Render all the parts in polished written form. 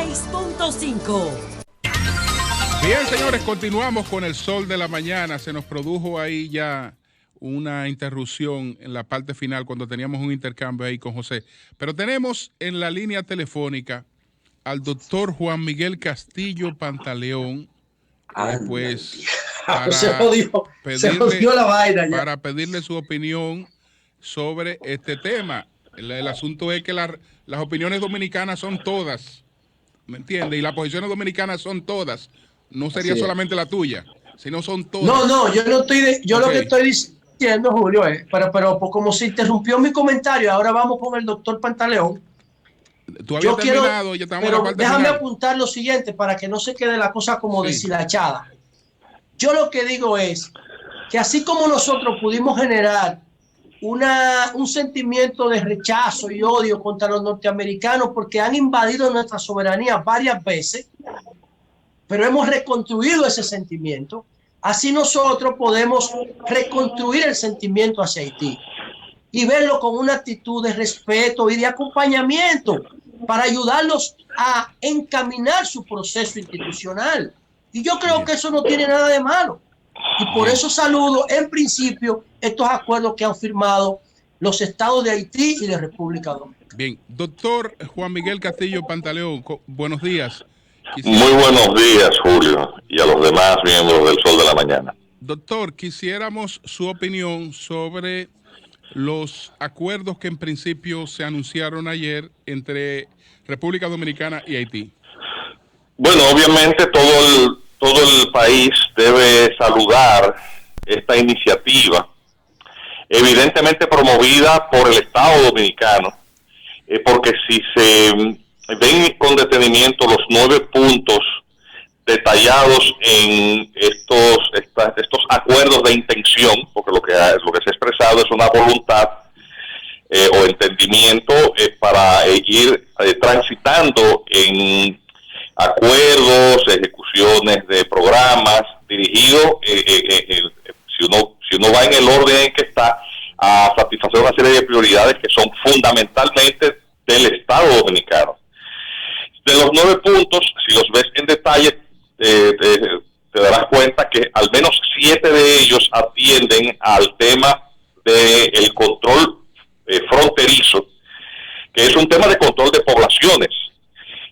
96.5. Bien, señores, continuamos con el sol de la mañana. Se nos produjo ahí ya una interrupción en la parte final cuando teníamos un intercambio ahí con José. Pero tenemos en la línea telefónica al doctor Juan Miguel Castillo Pantaleón, pues se jodió la vaina ya. Para pedirle su opinión sobre este tema. El asunto es que las opiniones dominicanas son todas, ¿me entiendes? Y las posiciones dominicanas son todas. No sería solamente la tuya, sino son todas. No, yo no estoy, lo que estoy diciendo, Julio, pero como se interrumpió mi comentario, ahora vamos con el doctor Pantaleón. Tú habías terminado, ya estamos en la parte déjame final. Apuntar lo siguiente para que no se quede la cosa como deshilachada. Yo lo que digo es que así como nosotros pudimos generar un sentimiento de rechazo y odio contra los norteamericanos porque han invadido nuestra soberanía varias veces, pero hemos reconstruido ese sentimiento, así nosotros podemos reconstruir el sentimiento hacia Haití y verlo con una actitud de respeto y de acompañamiento para ayudarlos a encaminar su proceso institucional. Y yo creo que eso no tiene nada de malo. Y por eso saludo en principio estos acuerdos que han firmado los estados de Haití y de República Dominicana. Bien, doctor Juan Miguel Castillo Pantaleón, buenos días. Muy buenos días, Julio, y a los demás miembros del Sol de la Mañana. Doctor, quisiéramos su opinión sobre los acuerdos que en principio se anunciaron ayer entre República Dominicana y Haití. Bueno, obviamente todo el país debe saludar esta iniciativa, evidentemente promovida por el Estado Dominicano, porque si se ven con detenimiento los 9 puntos detallados en estos acuerdos de intención, porque lo que se ha expresado es una voluntad o entendimiento para ir transitando en acuerdos, ejecuciones de programas dirigidos, si uno va en el orden en que está, a satisfacer una serie de prioridades que son fundamentalmente del Estado Dominicano. De los 9 puntos, si los ves en detalle, te darás cuenta que al menos 7 de ellos atienden al tema del control fronterizo, que es un tema de control de poblaciones.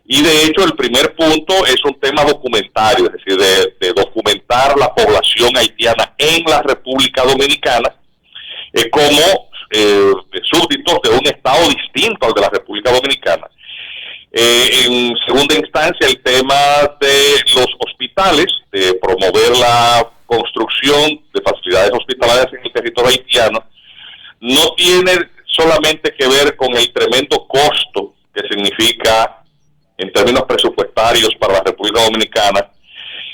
Y de hecho el primer punto es un tema documentario, es decir, de documentar la población haitiana en la República Dominicana como súbditos de un estado distinto al de la República Dominicana. En segunda instancia, el tema de los hospitales, de promover la construcción de facilidades hospitalarias en el territorio haitiano, no tiene solamente que ver con el tremendo costo que significa en términos presupuestarios para la República Dominicana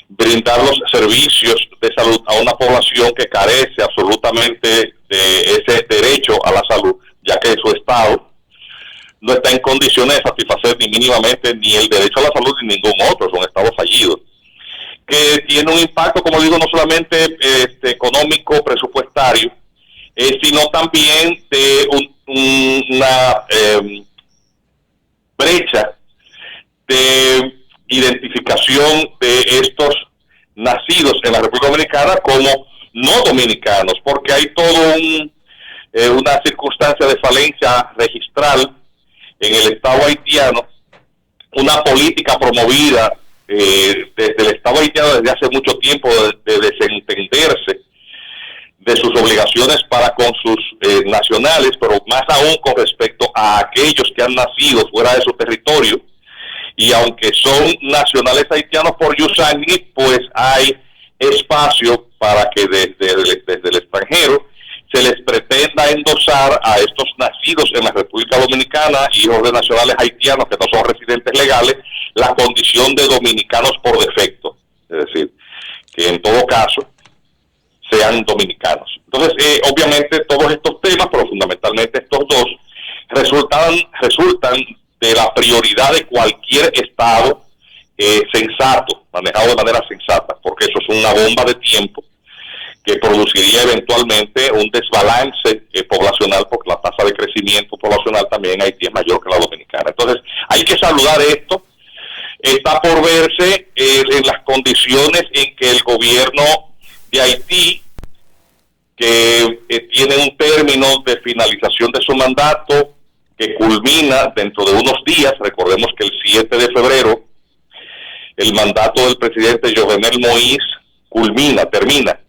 brindar los servicios de salud a una población que carece absolutamente de ese derecho a la salud, ya que su Estado no está en condiciones de satisfacer ni mínimamente ni el derecho a la salud ni ningún otro, es un Estado fallido, que tiene un impacto, como digo, no solamente económico, presupuestario, sino también de una brecha de identificación de estos nacidos en la República Dominicana como no dominicanos, porque hay todo una circunstancia de falencia registral en el Estado haitiano, una política promovida desde el Estado haitiano desde hace mucho tiempo de desentenderse de sus obligaciones para con sus nacionales, pero más aún con respecto a aquellos que han nacido fuera de su territorio, y aunque son nacionales haitianos por Yusangui, pues hay espacio para que desde el extranjero se les pretenda endosar a estos nacidos en la República Dominicana, hijos de nacionales haitianos que no son residentes legales, la condición de dominicanos por defecto, es decir, que en todo caso sean dominicanos. Entonces, obviamente todos estos temas, pero fundamentalmente estos dos, resultan de la prioridad de cualquier Estado sensato, manejado de manera sensata, porque eso es una bomba de tiempo que produciría eventualmente un desbalance poblacional, porque la tasa de crecimiento poblacional también en Haití es mayor que la dominicana. Entonces, hay que saludar esto. Está por verse en las condiciones en que el gobierno de Haití, que tiene un término de finalización de su mandato que culmina dentro de unos días. Recordemos que el 7 de febrero el mandato del presidente Jovenel Moïse termina.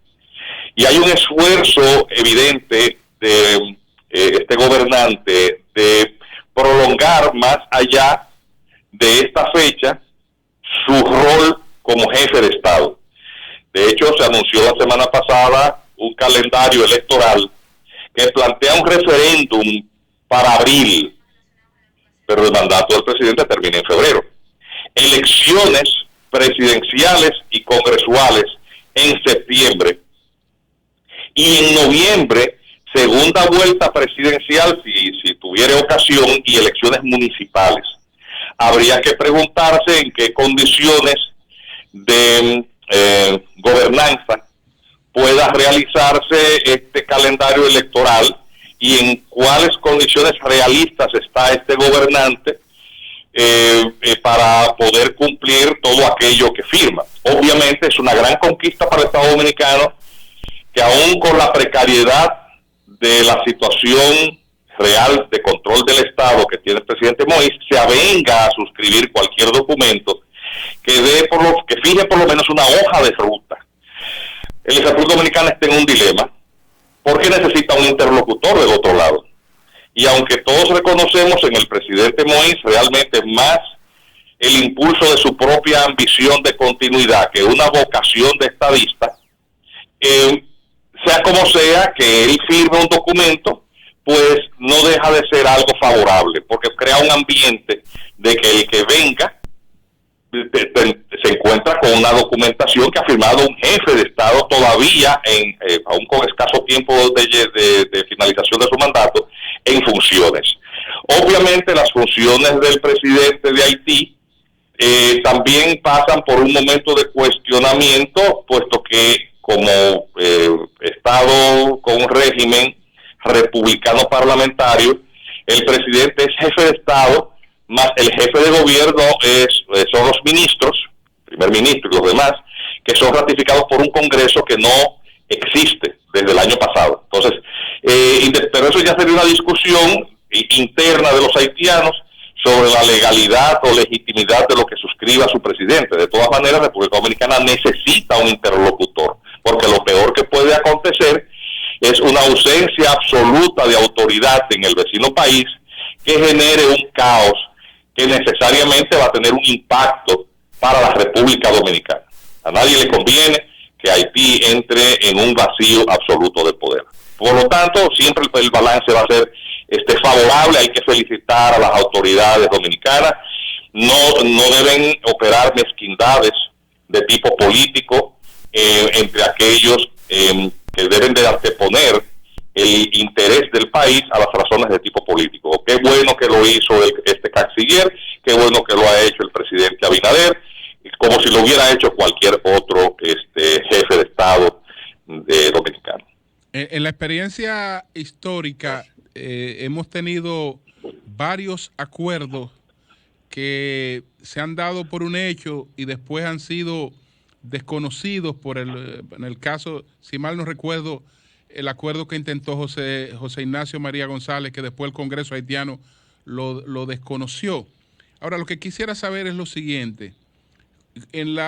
Y hay un esfuerzo evidente de este gobernante de prolongar más allá de esta fecha su rol como jefe de Estado. De hecho, se anunció la semana pasada un calendario electoral que plantea un referéndum para abril, pero el mandato del presidente termina en febrero. Elecciones presidenciales y congresuales en septiembre, y en noviembre segunda vuelta presidencial si tuviera ocasión, y elecciones municipales. Habría que preguntarse en qué condiciones de gobernanza pueda realizarse este calendario electoral y en cuáles condiciones realistas está este gobernante para poder cumplir todo aquello que firma. Obviamente es una gran conquista para el Estado Dominicano que, aún con la precariedad de la situación real de control del Estado que tiene el presidente Moïse, se avenga a suscribir cualquier documento que fije por lo menos una hoja de ruta. El República Dominicana está en un dilema porque necesita un interlocutor del otro lado. Y aunque todos reconocemos en el presidente Moïse realmente más el impulso de su propia ambición de continuidad que una vocación de estadista, sea como sea que él firme un documento, pues no deja de ser algo favorable, porque crea un ambiente de que el que venga se encuentra con una documentación que ha firmado un jefe de Estado todavía, aún con escaso tiempo de finalización de su mandato, en funciones. Obviamente las funciones del presidente de Haití también pasan por un momento de cuestionamiento, puesto que como Estado con un régimen republicano parlamentario, el presidente es jefe de Estado, más el jefe de gobierno son los ministros, primer ministro y los demás, que son ratificados por un Congreso que no existe desde el año pasado. Entonces, pero eso ya sería una discusión interna de los haitianos sobre la legalidad o legitimidad de lo que suscriba su presidente. De todas maneras, la República Dominicana necesita un interlocutor, porque lo peor que puede acontecer es una ausencia absoluta de autoridad en el vecino país que genere un caos que necesariamente va a tener un impacto para la República Dominicana. A nadie le conviene que Haití entre en un vacío absoluto de poder. Por lo tanto, siempre el balance va a ser favorable. Hay que felicitar a las autoridades dominicanas. No deben operar mezquindades de tipo político entre aquellos que deben de anteponer el interés del país a las razones de tipo político. Qué bueno que lo hizo este canciller, qué bueno que lo ha hecho el presidente Abinader, como si lo hubiera hecho cualquier otro jefe de Estado dominicano. En la experiencia histórica hemos tenido varios acuerdos que se han dado por un hecho y después han sido desconocidos en el caso, si mal no recuerdo, el acuerdo que intentó José Ignacio María González, que después el Congreso haitiano lo desconoció. Ahora, lo que quisiera saber es lo siguiente. En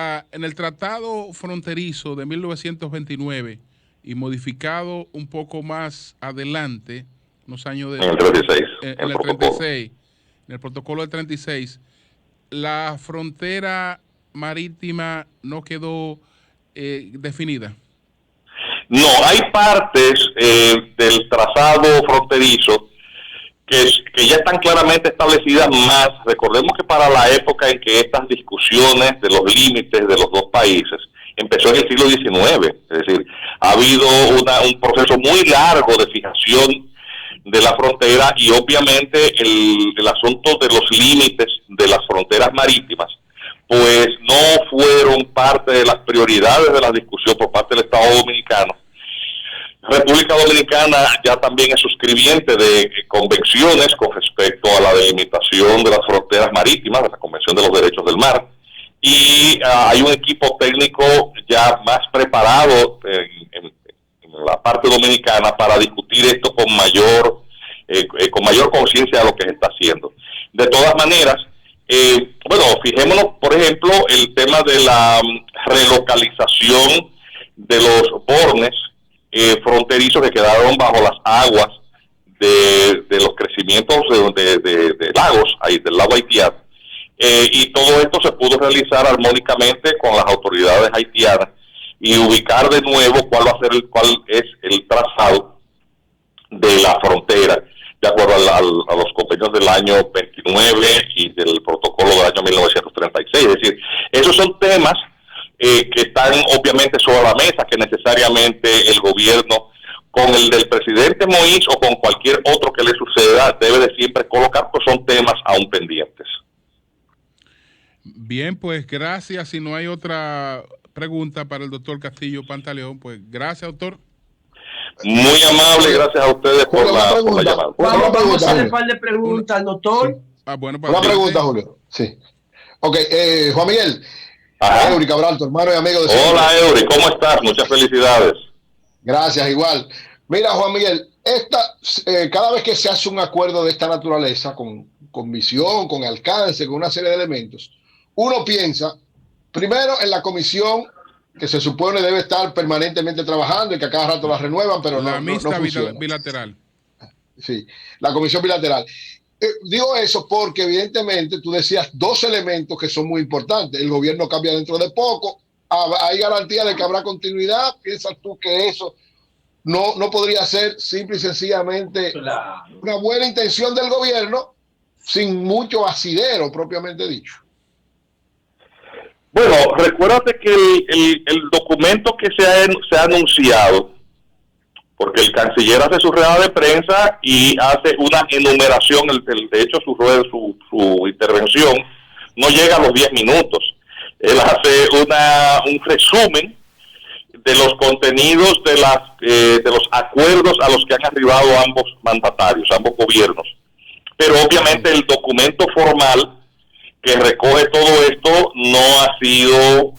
el Tratado Fronterizo de 1929 y modificado un poco más adelante, unos años de... En el 36. En el 36, en el protocolo del 36, la frontera marítima no quedó definida. No, hay partes del trazado fronterizo que ya están claramente establecidas más. Recordemos que para la época en que estas discusiones de los límites de los dos países empezó en el siglo XIX, es decir, ha habido un proceso muy largo de fijación de la frontera, y obviamente el asunto de los límites de las fronteras marítimas pues no fueron parte de las prioridades de la discusión por parte del Estado Dominicano. República Dominicana ya también es suscribiente de convenciones con respecto a la delimitación de las fronteras marítimas, de la Convención de los Derechos del Mar, y hay un equipo técnico ya más preparado en la parte dominicana para discutir esto con mayor conciencia de lo que se está haciendo. De todas maneras, fijémonos, por ejemplo, el tema de la relocalización de los bornes fronterizos que quedaron bajo las aguas de los crecimientos de lagos, ahí del lago haitiano. Y todo esto se pudo realizar armónicamente con las autoridades haitianas y ubicar de nuevo cuál es el trazado de la frontera, de acuerdo a los convenios del año 29 y del protocolo del año 1936. Es decir, esos son temas que están obviamente sobre la mesa, que necesariamente el gobierno, con el del presidente Moïse o con cualquier otro que le suceda, debe de siempre colocar, pues son temas aún pendientes. Bien, pues gracias. Si no hay otra pregunta para el doctor Castillo Pantaleón, pues gracias, doctor. Muy amable, gracias a ustedes por la llamada. Vamos a hacerle un par de preguntas al doctor. Bueno, una pregunta, Julio. Sí. Ok, Juan Miguel. Eury Cabral, tu hermano y amigo de siempre. Hola, Eury, ¿cómo estás? Muchas felicidades. Gracias, igual. Mira, Juan Miguel, cada vez que se hace un acuerdo de esta naturaleza, con visión, con alcance, con una serie de elementos, uno piensa primero en la comisión que se supone debe estar permanentemente trabajando y que a cada rato la renuevan, pero no funciona. Bilateral. Sí, la comisión bilateral. Digo eso porque evidentemente tú decías dos elementos que son muy importantes. El gobierno cambia dentro de poco, hay garantía de que habrá continuidad. ¿Piensas tú que eso no podría ser simple y sencillamente una buena intención del gobierno sin mucho asidero propiamente dicho? Bueno, recuérdate que el documento que se ha anunciado, porque el canciller hace su rueda de prensa y hace una enumeración, de hecho su intervención no llega a los 10 minutos. Él hace un resumen de los contenidos de los acuerdos a los que han arribado ambos mandatarios, ambos gobiernos. Pero obviamente el documento formal que recoge todo esto no ha sido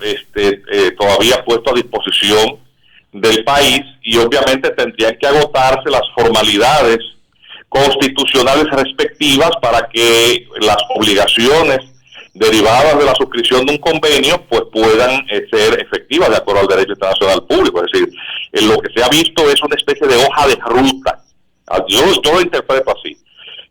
todavía puesto a disposición del país y obviamente tendrían que agotarse las formalidades constitucionales respectivas para que las obligaciones derivadas de la suscripción de un convenio pues puedan ser efectivas de acuerdo al derecho internacional público. Es decir, lo que se ha visto es una especie de hoja de ruta. Yo lo interpreto así.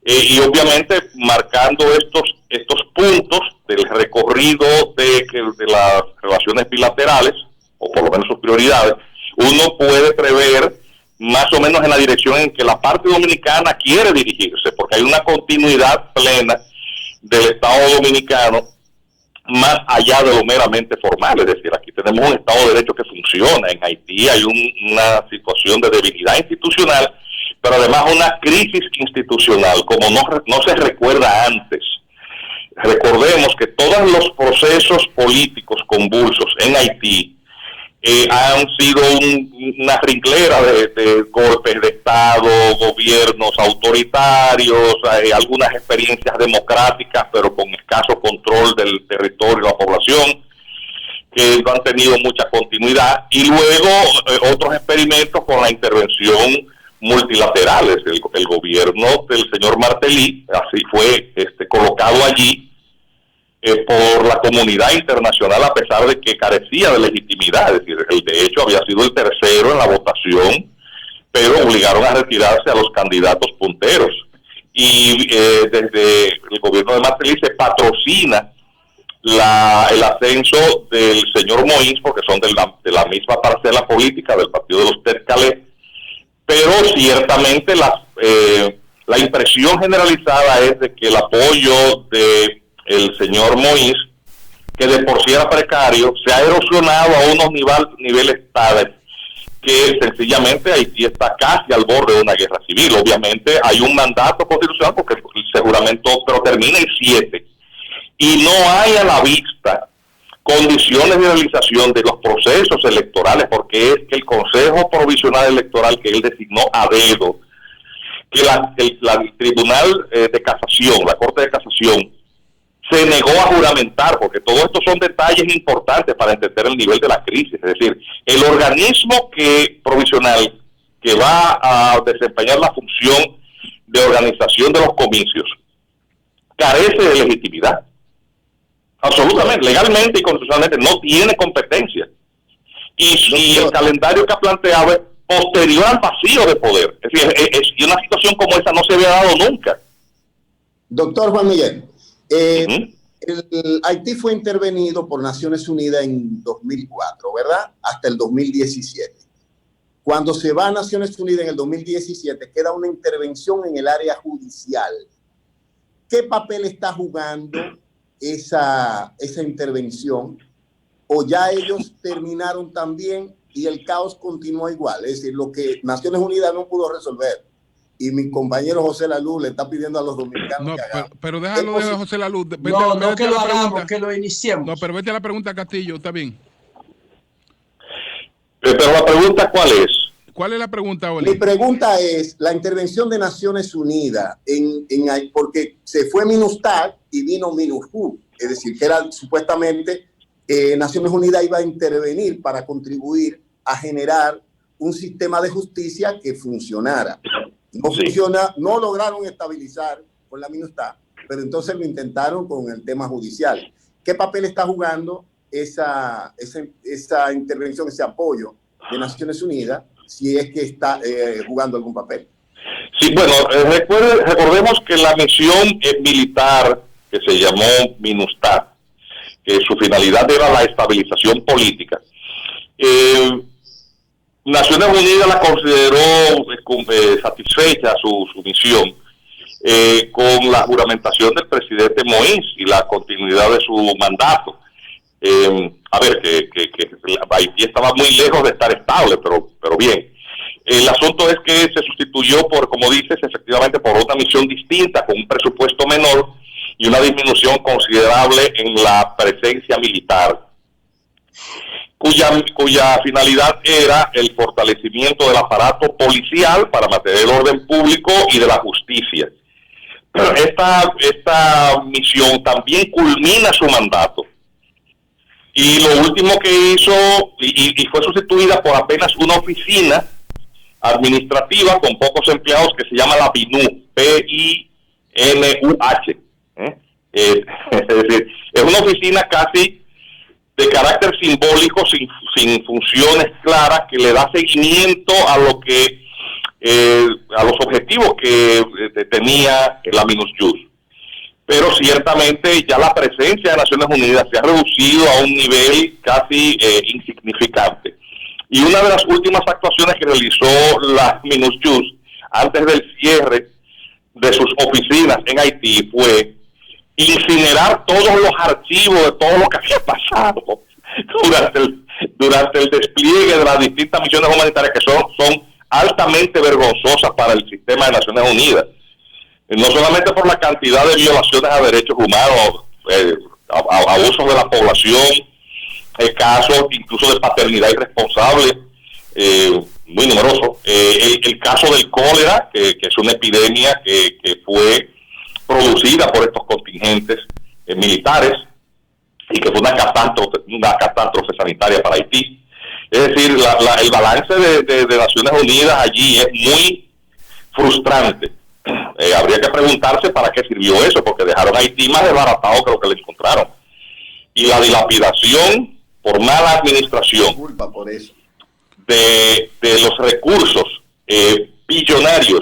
Y obviamente marcando estos puntos del recorrido de las relaciones bilaterales, o por lo menos sus prioridades, uno puede prever más o menos en la dirección en que la parte dominicana quiere dirigirse, porque hay una continuidad plena del Estado dominicano más allá de lo meramente formal. Es decir, aquí tenemos un Estado de Derecho que funciona. En Haití hay una situación de debilidad institucional, pero además una crisis institucional, como no se recuerda antes. Recordemos que todos los procesos políticos convulsos en Haití han sido una ringlera de golpes de Estado, gobiernos autoritarios, algunas experiencias democráticas, pero con escaso control del territorio y la población, que no han tenido mucha continuidad, y luego otros experimentos con la intervención multilaterales. El gobierno del señor Martelly así fue colocado allí por la comunidad internacional, a pesar de que carecía de legitimidad. Es decir, de hecho había sido el tercero en la votación, pero obligaron a retirarse a los candidatos punteros. Y desde el gobierno de Martelly se patrocina el ascenso del señor Moïse, porque son de la misma parcela política del partido de los Tercalés, pero ciertamente la impresión generalizada es de que el apoyo de el señor Moïse, que de por sí era precario, se ha erosionado a unos niveles tales que sencillamente Haití está casi al borde de una guerra civil. Obviamente hay un mandato constitucional porque el juramento pero termina el 7 y no hay a la vista condiciones de realización de los procesos electorales, porque es que el Consejo Provisional Electoral que él designó a dedo, que el Tribunal de Casación, la Corte de Casación, se negó a juramentar, porque todo esto son detalles importantes para entender el nivel de la crisis. Es decir, el organismo provisional que va a desempeñar la función de organización de los comicios carece de legitimidad. Absolutamente, legalmente y constitucionalmente no tiene competencia. Y el calendario que ha planteado es posterior al vacío de poder. Es decir, y una situación como esa no se había dado nunca. Doctor Juan Miguel, Haití fue intervenido por Naciones Unidas en 2004, ¿verdad? Hasta el 2017. Cuando se va a Naciones Unidas en el 2017, queda una intervención en el área judicial. ¿Qué papel está jugando esa intervención? ¿O ya ellos terminaron también y el caos continúa igual? Es decir, lo que Naciones Unidas no pudo resolver y mi compañero José Laluz le está pidiendo a los dominicanos que hagamos. Pero déjalo de José Laluz. No que lo hagamos, que lo iniciemos. No, pero vete a la pregunta, Castillo, está bien. Pero la pregunta, ¿cuál es? ¿Cuál es la pregunta, Oli? Mi pregunta es, la intervención de Naciones Unidas, porque se fue MINUSTAH y vino MINUSCU, es decir, que era supuestamente Naciones Unidas iba a intervenir para contribuir a generar un sistema de justicia que funcionara. No funciona, no lograron estabilizar con la MINUSTAH, pero entonces lo intentaron con el tema judicial. ¿Qué papel está jugando esa intervención, ese apoyo de Naciones Unidas, si es que está jugando algún papel? Sí, bueno, recordemos que la misión militar que se llamó MINUSTAH, que su finalidad era la estabilización política, Naciones Unidas la consideró satisfecha su misión con la juramentación del presidente Moïse y la continuidad de su mandato. A ver, que Haití estaba muy lejos de estar estable, pero bien. El asunto es que se sustituyó como dices, efectivamente por una misión distinta, con un presupuesto menor y una disminución considerable en la presencia militar, cuya finalidad era el fortalecimiento del aparato policial para mantener el orden público y de la justicia. Esta misión también culmina su mandato. Y lo último que hizo, y fue sustituida por apenas una oficina administrativa con pocos empleados que se llama la PINUH, P-I-N-U-H. Es decir, es una oficina casi de carácter simbólico, sin funciones claras, que le da seguimiento a lo que a los objetivos que tenía la MINUSJUS. Pero ciertamente ya la presencia de Naciones Unidas se ha reducido a un nivel casi insignificante. Y una de las últimas actuaciones que realizó la MINUSJUS antes del cierre de sus oficinas en Haití fue incinerar todos los archivos de todo lo que había pasado durante el despliegue de las distintas misiones humanitarias, que son altamente vergonzosas para el sistema de Naciones Unidas. No solamente por la cantidad de violaciones a derechos humanos, abusos de la población, casos incluso de paternidad irresponsable, muy numerosos. El caso del cólera, que es una epidemia que fue producida por estos contingentes militares y que fue una catástrofe sanitaria para Haití. Es decir, el balance de Naciones Unidas allí es muy frustrante. Habría que preguntarse para qué sirvió eso, porque dejaron a Haití más desbaratado que lo que le encontraron. Y la dilapidación por mala administración por eso de los recursos billonarios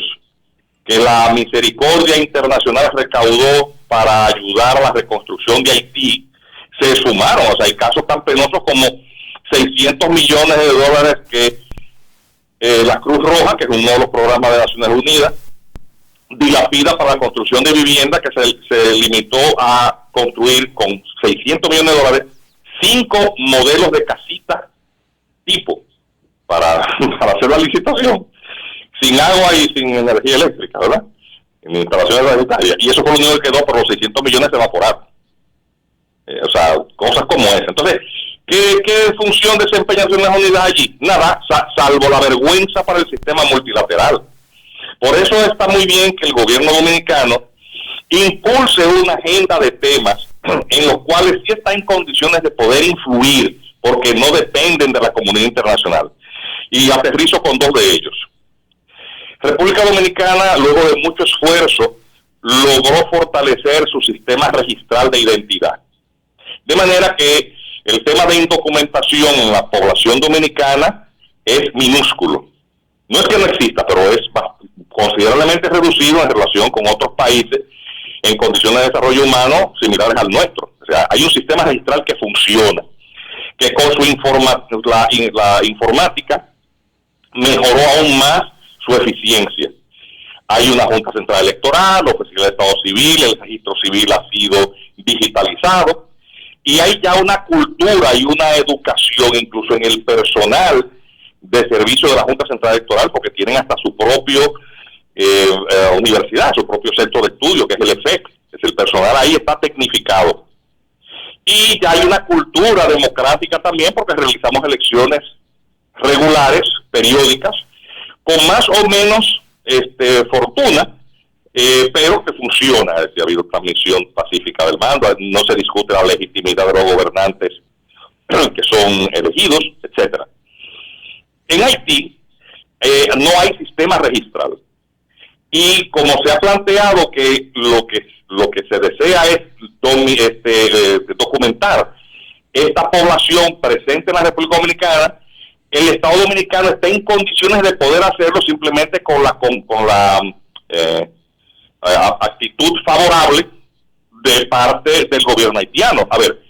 que la misericordia internacional recaudó para ayudar a la reconstrucción de Haití, se sumaron. O sea, hay casos tan penosos como 600 millones de dólares que la Cruz Roja, que es uno de los programas de Naciones Unidas, dilapida para la construcción de vivienda, que se limitó a construir con 600 millones de dólares 5 modelos de casitas tipo para hacer la licitación, sin agua y sin energía eléctrica, ¿verdad? En instalaciones sanitarias. Y eso fue lo único que quedó, por los 600 millones se evaporaron. O sea, cosas como esa. Entonces, ¿qué función desempeña Naciones Unidas allí? Nada, salvo la vergüenza para el sistema multilateral. Por eso está muy bien que el gobierno dominicano impulse una agenda de temas en los cuales sí está en condiciones de poder influir, porque no dependen de la comunidad internacional. Y aterrizo con 2 de ellos. República Dominicana, luego de mucho esfuerzo, logró fortalecer su sistema registral de identidad. De manera que el tema de indocumentación en la población dominicana es minúsculo. No es que no exista, pero es considerablemente reducido en relación con otros países en condiciones de desarrollo humano similares al nuestro. O sea, hay un sistema registral que funciona, que con su la informática mejoró aún más su eficiencia. Hay una Junta Central Electoral, la Oficina de Estado Civil, el registro civil ha sido digitalizado, y hay ya una cultura y una educación, incluso en el personal de servicio de la Junta Central Electoral, porque tienen hasta su propio universidad, su propio centro de estudio, que es el EFEC. El personal ahí está tecnificado. Y ya hay una cultura democrática también, porque realizamos elecciones regulares, periódicas, con más o menos fortuna, pero que funciona. Es decir, ha habido transmisión pacífica del mando, no se discute la legitimidad de los gobernantes que son elegidos, etcétera. En Haití no hay sistema registral, y como se ha planteado que lo que se desea es documentar esta población presente en la República Dominicana, el Estado Dominicano está en condiciones de poder hacerlo simplemente con la actitud favorable de parte del gobierno haitiano. A ver,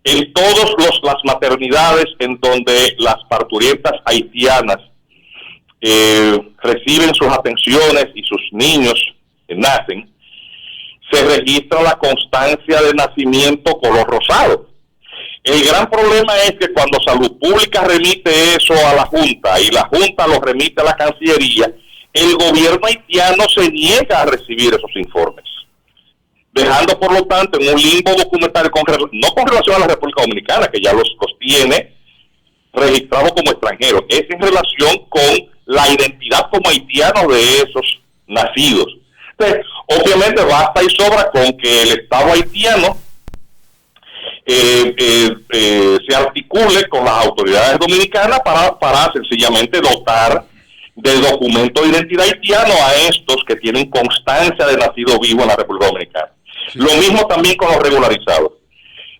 en todas las maternidades en donde las parturientas haitianas reciben sus atenciones y sus niños nacen, se registra la constancia de nacimiento color rosado. El gran problema es que cuando Salud Pública remite eso a la Junta y la Junta lo remite a la Cancillería, el gobierno haitiano se niega a recibir esos informes, dejando por lo tanto en un limbo documentario, no con relación a la República Dominicana, que ya los tiene registrados como extranjeros, es en relación con la identidad como haitiano de esos nacidos. Entonces, obviamente basta y sobra con que el Estado haitiano se articule con las autoridades dominicanas para sencillamente dotar de documento de identidad haitiano a estos que tienen constancia de nacido vivo en la República Dominicana. Sí. Lo mismo también con los regularizados.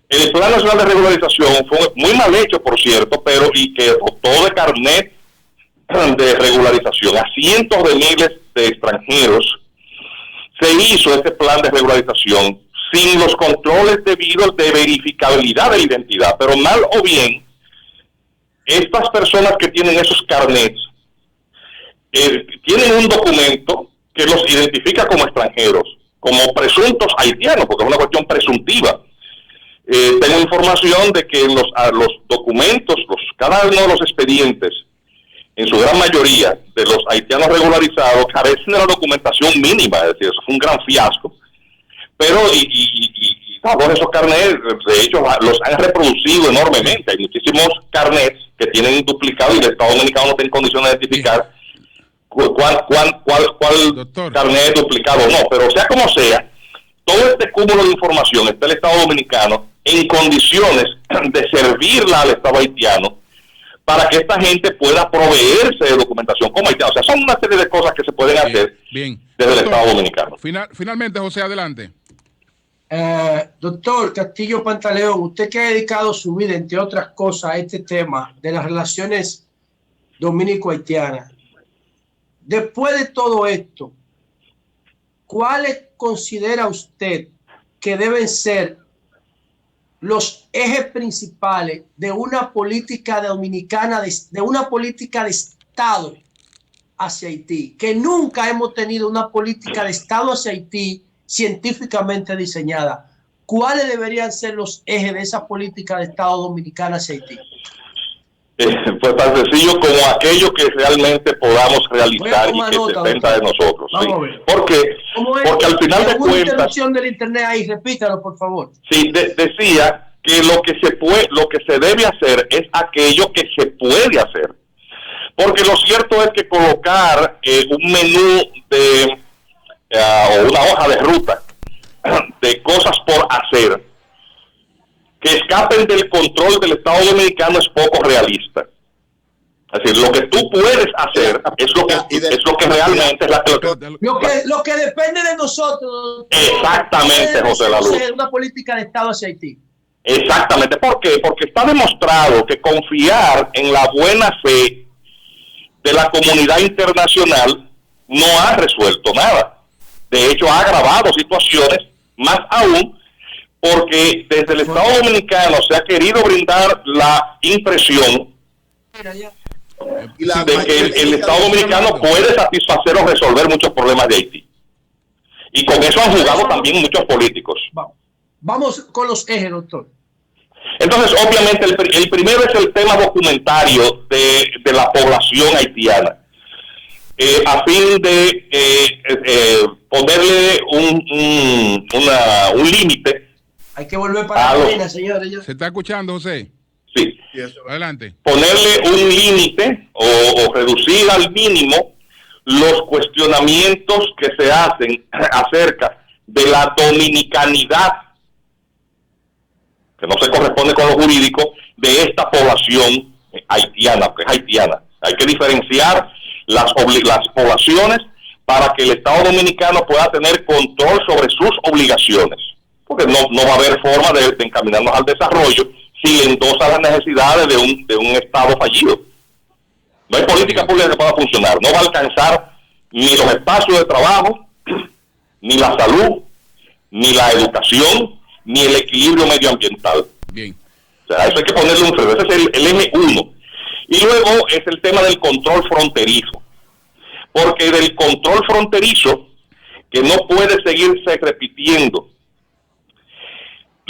El Plan Nacional de Regularización fue muy mal hecho, por cierto, pero y que dotó de carnet de regularización a cientos de miles de extranjeros. Se hizo este plan de regularización sin los controles debidos de verificabilidad de la identidad, pero mal o bien, estas personas que tienen esos carnets tienen un documento que los identifica como extranjeros, como presuntos haitianos, porque es una cuestión presuntiva. Tengo información de que los documentos, cada uno de los expedientes, en su gran mayoría de los haitianos regularizados, carecen de la documentación mínima, es decir, eso fue un gran fiasco. Pero todos esos carnets, de hecho, los han reproducido enormemente. Hay muchísimos carnets que tienen duplicado y el Estado Dominicano no está en condiciones de identificar cuál carnet es duplicado o no. Pero sea como sea, todo este cúmulo de información está el Estado Dominicano en condiciones de servirla al Estado haitiano para que esta gente pueda proveerse de documentación como haitiano. O sea, son una serie de cosas que se pueden hacer desde el Estado Dominicano. Finalmente, José, adelante. Doctor Castillo Pantaleón, usted que ha dedicado su vida, entre otras cosas, a este tema de las relaciones dominico-haitianas, después de todo esto, ¿cuáles considera usted que deben ser los ejes principales de una política dominicana, de una política de Estado hacia Haití? Que nunca hemos tenido una política de Estado hacia Haití científicamente diseñada. ¿Cuáles deberían ser los ejes de esa política de Estado dominicana hacia Haití? Pues tan sencillo como aquello que realmente podamos realizar y que dependa de nosotros. ¿Sí? Porque al final de cuentas... interrupción del internet ahí, repítalo por favor. Sí, decía que lo que se debe hacer es aquello que se puede hacer. Porque lo cierto es que colocar un menú o una hoja de ruta de cosas por hacer escapen del control del Estado Dominicano es poco realista. Es decir, lo que tú puedes hacer es lo que realmente es lo que depende de nosotros. Exactamente, José Lalu. Es una política de Estado hacia Haití. Exactamente. ¿Por qué? Porque está demostrado que confiar en la buena fe de la comunidad internacional no ha resuelto nada. De hecho, ha agravado situaciones, más aún porque desde el Estado Dominicano se ha querido brindar la impresión de que el Estado Dominicano puede satisfacer o resolver muchos problemas de Haití. Y con eso han jugado también muchos políticos. Vamos con los ejes, doctor. Entonces, obviamente, el primero es el tema documentario de la población haitiana, a fin de ponerle un límite. Hay que volver para la arena, señores. ¿Se está escuchando, José? Sí. Adelante. Ponerle un límite o reducir al mínimo los cuestionamientos que se hacen acerca de la dominicanidad, que no se corresponde con lo jurídico, de esta población haitiana, que es haitiana. Hay que diferenciar las poblaciones para que el Estado Dominicano pueda tener control sobre sus obligaciones, porque no va a haber forma de encaminarnos al desarrollo si le endosa las necesidades de un Estado fallido. No hay política pública que pueda funcionar, no va a alcanzar ni los espacios de trabajo, ni la salud, ni la educación, ni el equilibrio medioambiental. Bien. O sea, eso hay que ponerle un freno. Ese es el eje 1. Y luego es el tema del control fronterizo. Porque del control fronterizo, que no puede seguirse repitiendo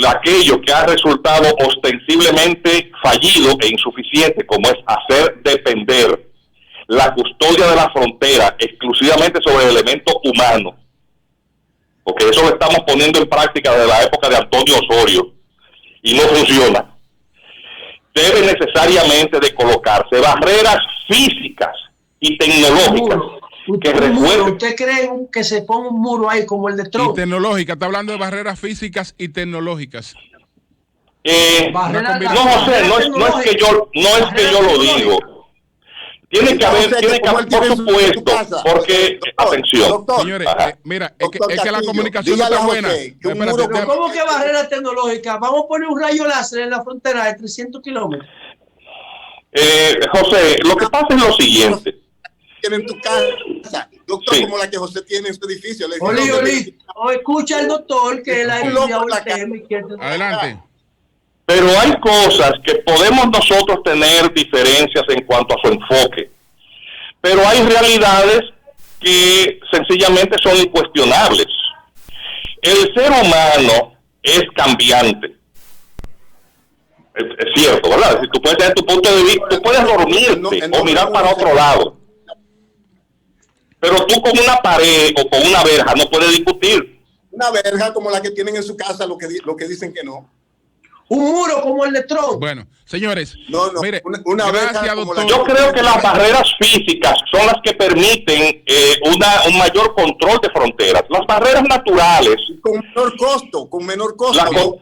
aquello que ha resultado ostensiblemente fallido e insuficiente, como es hacer depender la custodia de la frontera exclusivamente sobre el elemento humano, porque eso lo estamos poniendo en práctica desde la época de Antonio Osorio y no funciona. Debe necesariamente de colocarse barreras físicas y tecnológicas que refuercen. ¿Usted cree que se ponga un muro ahí como el de Trump? Y tecnológica, está hablando de barreras físicas y tecnológicas. No sé, no es que yo lo digo. Tiene que haber, por supuesto, porque, atención. Doctor, señores, mira, doctor, es que la comunicación no está buena. ¿Cómo que barrera tecnológica? Vamos a poner un rayo láser en la frontera de 300 kilómetros. José, lo que pasa es lo siguiente. En tu casa, doctor, sí, como la que José tiene en su edificio. Oli, escucha al doctor que él ha estudiado el tema. Adelante. Pero hay cosas que podemos nosotros tener diferencias en cuanto a su enfoque, pero hay realidades que sencillamente son incuestionables. El ser humano es cambiante. Es cierto, ¿verdad? Si tú puedes tener tu punto de vista, tú puedes dormirte o mirar para otro lado. Pero tú con una pared o con una verja no puedes discutir. Una verja como la que tienen en su casa, lo que dicen que no. Un muro como el de Trump. Bueno, señores, mire, una verja como yo creo que las barreras físicas son las que permiten un mayor control de fronteras. Las barreras naturales. Con menor costo.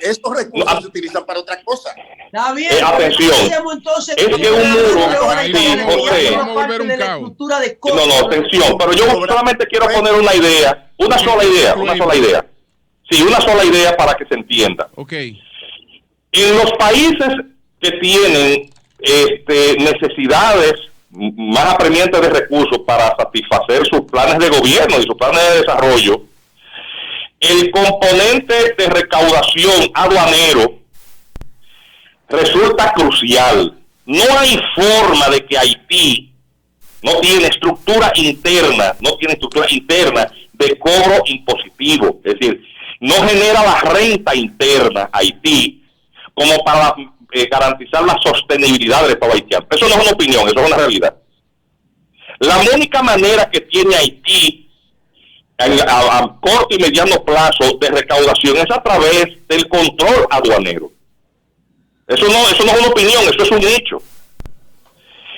Estos recursos se utilizan para otra cosa. Está bien. Atención. Entonces, es que un muro. Atención. Pero yo solamente quiero poner una idea. Una sola idea. Sí, una sola idea para que se entienda. Okay. En los países que tienen necesidades más apremiantes de recursos para satisfacer sus planes de gobierno y sus planes de desarrollo, el componente de recaudación aduanero resulta crucial. No hay forma de que Haití no tiene estructura interna de cobro impositivo. Es decir, no genera la renta interna Haití como para garantizar la sostenibilidad del Estado haitiano. Eso no es una opinión, eso es una realidad. La única manera que tiene Haití a corto y mediano plazo de recaudación es a través del control aduanero. Eso no es una opinión, eso es un hecho.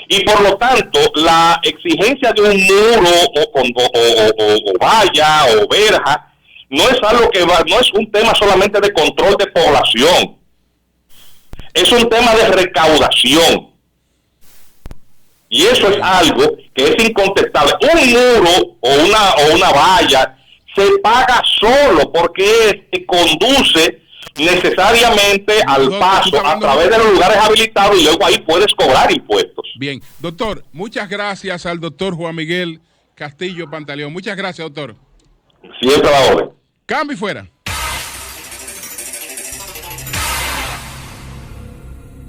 Y por lo tanto, la exigencia de un muro o valla o verja no es algo no es un tema solamente de control de población. es un tema de recaudación. Y eso es algo que es incontestable. Un muro o una valla se paga solo porque conduce necesariamente al paso a través de los lugares habilitados y luego ahí puedes cobrar impuestos. Bien, doctor, muchas gracias al doctor Juan Miguel Castillo Pantaleón. Muchas gracias, doctor. Siempre a la orden. Cambio y fuera.